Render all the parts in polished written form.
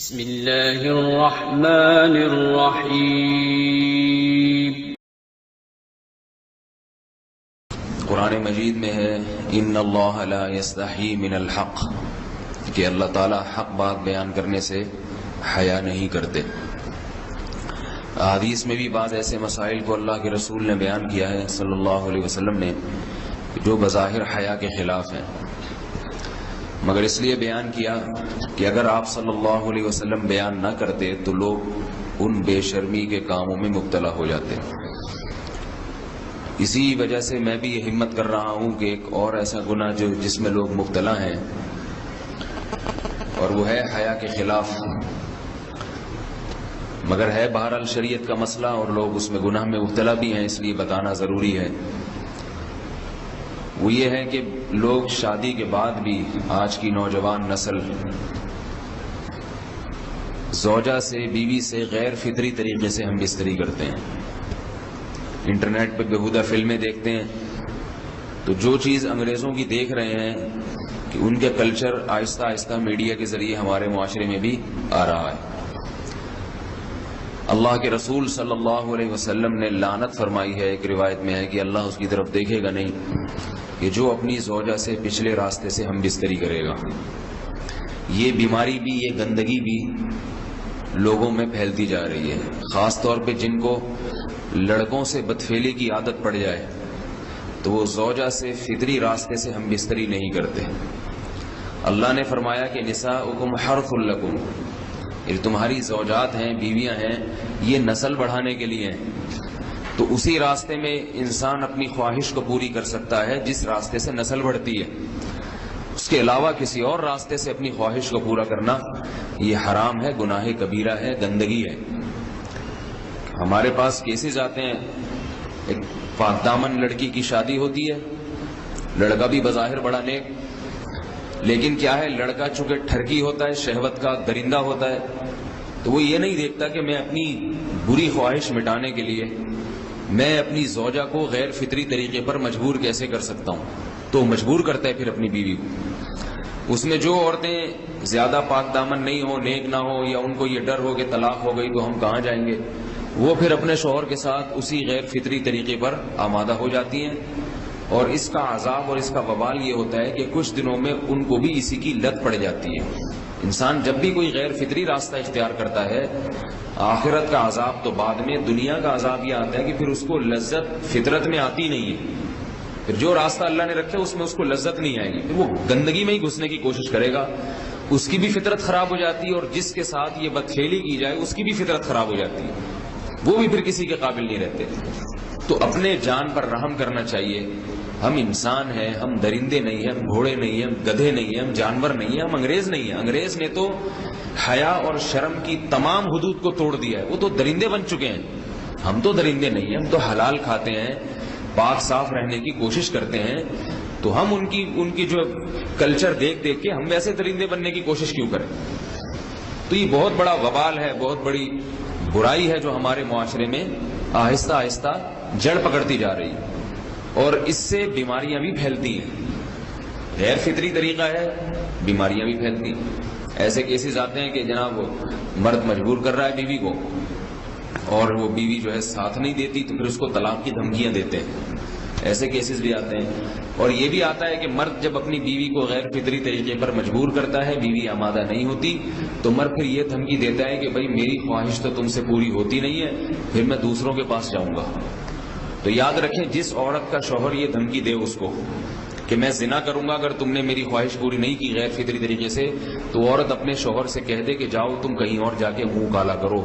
بسم اللہ الرحمن الرحیم۔ قرآن مجید میں ہے ان اللہ لا یستحی من الحق، کہ اللہ تعالی حق بات بیان کرنے سے حیا نہیں کرتے۔ حدیث میں بھی بعض ایسے مسائل کو اللہ کے رسول نے بیان کیا ہے صلی اللہ علیہ وسلم نے جو بظاہر حیا کے خلاف ہیں، مگر اس لیے بیان کیا کہ اگر آپ صلی اللہ علیہ وسلم بیان نہ کرتے تو لوگ ان بے شرمی کے کاموں میں مبتلا ہو جاتے۔ اسی وجہ سے میں بھی یہ ہمت کر رہا ہوں کہ ایک اور ایسا گناہ جس میں لوگ مبتلا ہیں، اور وہ ہے حیا کے خلاف، مگر ہے بہرحال شریعت کا مسئلہ اور لوگ اس میں گناہ میں مبتلا بھی ہیں، اس لیے بتانا ضروری ہے۔ وہ یہ ہے کہ لوگ شادی کے بعد بھی، آج کی نوجوان نسل زوجہ سے، بیوی سے غیر فطری طریقے سے ہم بستری کرتے ہیں۔ انٹرنیٹ پہ بیہودہ فلمیں دیکھتے ہیں تو جو چیز انگریزوں کی دیکھ رہے ہیں کہ ان کے کلچر آہستہ آہستہ میڈیا کے ذریعے ہمارے معاشرے میں بھی آ رہا ہے۔ اللہ کے رسول صلی اللہ علیہ وسلم نے لعنت فرمائی ہے، ایک روایت میں ہے کہ اللہ اس کی طرف دیکھے گا نہیں کہ جو اپنی زوجہ سے پچھلے راستے سے ہم بستری کرے گا۔ یہ بیماری بھی، یہ گندگی بھی لوگوں میں پھیلتی جا رہی ہے، خاص طور پہ جن کو لڑکوں سے بدفعلی کی عادت پڑ جائے تو وہ زوجہ سے فطری راستے سے ہم بستری نہیں کرتے۔ اللہ نے فرمایا کہ نساؤکم حرث لکم، یہ تمہاری زوجات ہیں، بیویاں ہیں، یہ نسل بڑھانے کے لیے ہیں۔ تو اسی راستے میں انسان اپنی خواہش کو پوری کر سکتا ہے جس راستے سے نسل بڑھتی ہے، اس کے علاوہ کسی اور راستے سے اپنی خواہش کو پورا کرنا یہ حرام ہے، گناہ کبیرہ ہے، گندگی ہے۔ ہمارے پاس کیسز آتے ہیں، ایک پاک دامن لڑکی کی شادی ہوتی ہے، لڑکا بھی بظاہر بڑا نیک، لیکن کیا ہے، لڑکا چونکہ ٹھرکی ہوتا ہے، شہوت کا درندہ ہوتا ہے، تو وہ یہ نہیں دیکھتا کہ میں اپنی بری خواہش مٹانے کے لیے میں اپنی زوجہ کو غیر فطری طریقے پر مجبور کیسے کر سکتا ہوں، تو مجبور کرتا ہے پھر اپنی بیوی کو۔ اس میں جو عورتیں زیادہ پاک دامن نہیں ہو، نیک نہ ہو، یا ان کو یہ ڈر ہو کہ طلاق ہو گئی تو ہم کہاں جائیں گے، وہ پھر اپنے شوہر کے ساتھ اسی غیر فطری طریقے پر آمادہ ہو جاتی ہیں، اور اس کا عذاب اور اس کا وبال یہ ہوتا ہے کہ کچھ دنوں میں ان کو بھی اسی کی لت پڑ جاتی ہے۔ انسان جب بھی کوئی غیر فطری راستہ اختیار کرتا ہے، آخرت کا عذاب تو بعد میں، دنیا کا عذاب یہ آتا ہے کہ پھر اس کو لذت فطرت میں آتی نہیں ہے، پھر جو راستہ اللہ نے رکھے اس میں اس کو لذت نہیں آئے گی، پھر وہ گندگی میں ہی گھسنے کی کوشش کرے گا، اس کی بھی فطرت خراب ہو جاتی ہے، اور جس کے ساتھ یہ بدفعلی کی جائے اس کی بھی فطرت خراب ہو جاتی ہے، وہ بھی پھر کسی کے قابل نہیں رہتے۔ تو اپنے جان پر رحم کرنا چاہیے۔ ہم انسان ہیں، ہم درندے نہیں ہیں، ہم گھوڑے نہیں ہیں، ہم گدھے نہیں ہیں، ہم جانور نہیں ہیں، ہم انگریز نہیں ہیں۔ انگریز نے تو حیا اور شرم کی تمام حدود کو توڑ دیا ہے، وہ تو درندے بن چکے ہیں۔ ہم تو درندے نہیں ہیں، ہم تو حلال کھاتے ہیں، پاک صاف رہنے کی کوشش کرتے ہیں، تو ہم ان کی جو کلچر دیکھ کے ہم ویسے درندے بننے کی کوشش کیوں کریں؟ تو یہ بہت بڑا وبال ہے، بہت بڑی برائی ہے جو ہمارے معاشرے میں آہستہ آہستہ جڑ پکڑتی جا رہی ہے، اور اس سے بیماریاں بھی پھیلتی ہیں۔ غیر فطری طریقہ ہے، بیماریاں بھی پھیلتی ہیں۔ ایسے کیسز آتے ہیں کہ جناب مرد مجبور کر رہا ہے بیوی کو، اور وہ بیوی جو ہے ساتھ نہیں دیتی تو پھر اس کو طلاق کی دھمکیاں دیتے ہیں، ایسے کیسز بھی آتے ہیں۔ اور یہ بھی آتا ہے کہ مرد جب اپنی بیوی کو غیر فطری طریقے پر مجبور کرتا ہے، بیوی آمادہ نہیں ہوتی، تو مرد پھر یہ دھمکی دیتا ہے کہ بھائی میری خواہش تو تم سے پوری ہوتی نہیں ہے، پھر میں دوسروں کے پاس جاؤں گا۔ تو یاد رکھیں، جس عورت کا شوہر یہ دھمکی دے اس کو کہ میں زنا کروں گا اگر تم نے میری خواہش پوری نہیں کی غیر فطری طریقے سے، تو عورت اپنے شوہر سے کہہ دے کہ جاؤ تم کہیں اور جا کے منہ کالا کرو،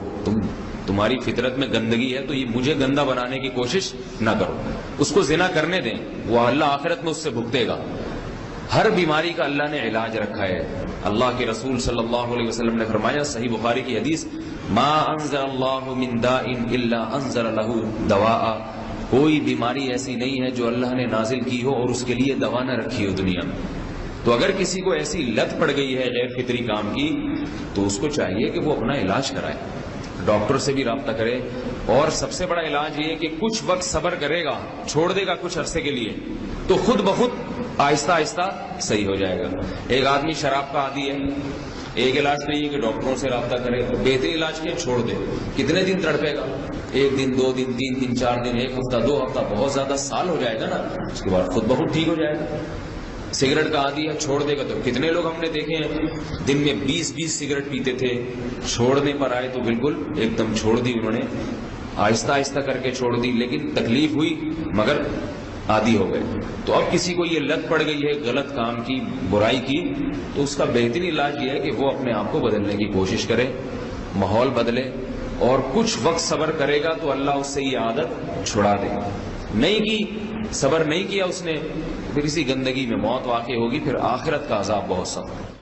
تمہاری فطرت میں گندگی ہے تو یہ مجھے گندا بنانے کی کوشش نہ کرو، اس کو زنا کرنے دیں، وہ اللہ آخرت میں اس سے بھگتے گا۔ ہر بیماری کا اللہ نے علاج رکھا ہے۔ اللہ کے رسول صلی اللہ علیہ وسلم نے فرمایا، صحیح بخاری کی حدیث، ما انزل اللہ من داء الا انزل له دواء، کوئی بیماری ایسی نہیں ہے جو اللہ نے نازل کی ہو اور اس کے لیے دوا نہ رکھی ہو دنیا میں۔ تو اگر کسی کو ایسی لت پڑ گئی ہے غیر فطری کام کی، تو اس کو چاہیے کہ وہ اپنا علاج کرائے، ڈاکٹر سے بھی رابطہ کرے، اور سب سے بڑا علاج یہ ہے کہ کچھ وقت صبر کرے گا، چھوڑ دے گا کچھ عرصے کے لیے، تو خود بخود آہستہ آہستہ صحیح ہو جائے گا۔ ایک آدمی شراب کا عادی ہے، ایک علاج تو یہ کہ ڈاکٹروں سے رابطہ کرے، بہتر علاج کیا، چھوڑ دے. کتنے دن تڑپے گا؟ 1 دن 2 دن 3 دن 4 دن 1 ہفتہ 2 ہفتہ، بہت زیادہ سال ہو جائے گا نا، اس کے بعد خود بخود ٹھیک ہو جائے گا. سگریٹ کا عادی ہے، چھوڑ دے گا تو کتنے لوگ ہم نے دیکھے ہیں دن میں 20 سگریٹ پیتے تھے، چھوڑنے پر آئے تو بالکل ایک دم چھوڑ دی انہوں نے، آہستہ آہستہ کر کے چھوڑ دی، لیکن تکلیف ہوئی مگر عادی ہو گئے. تو اب کسی کو یہ لت پڑ گئی ہے غلط کام کی، برائی کی، تو اس کا بہترین علاج یہ ہے کہ وہ اپنے آپ کو بدلنے کی کوشش کرے، ماحول بدلے، اور کچھ وقت صبر کرے گا تو اللہ اس سے یہ عادت چھڑا دے گا. نہیں کی، صبر نہیں کیا اس نے، پھر اسی گندگی میں موت واقع ہوگی، پھر آخرت کا عذاب بہت سخت ہے.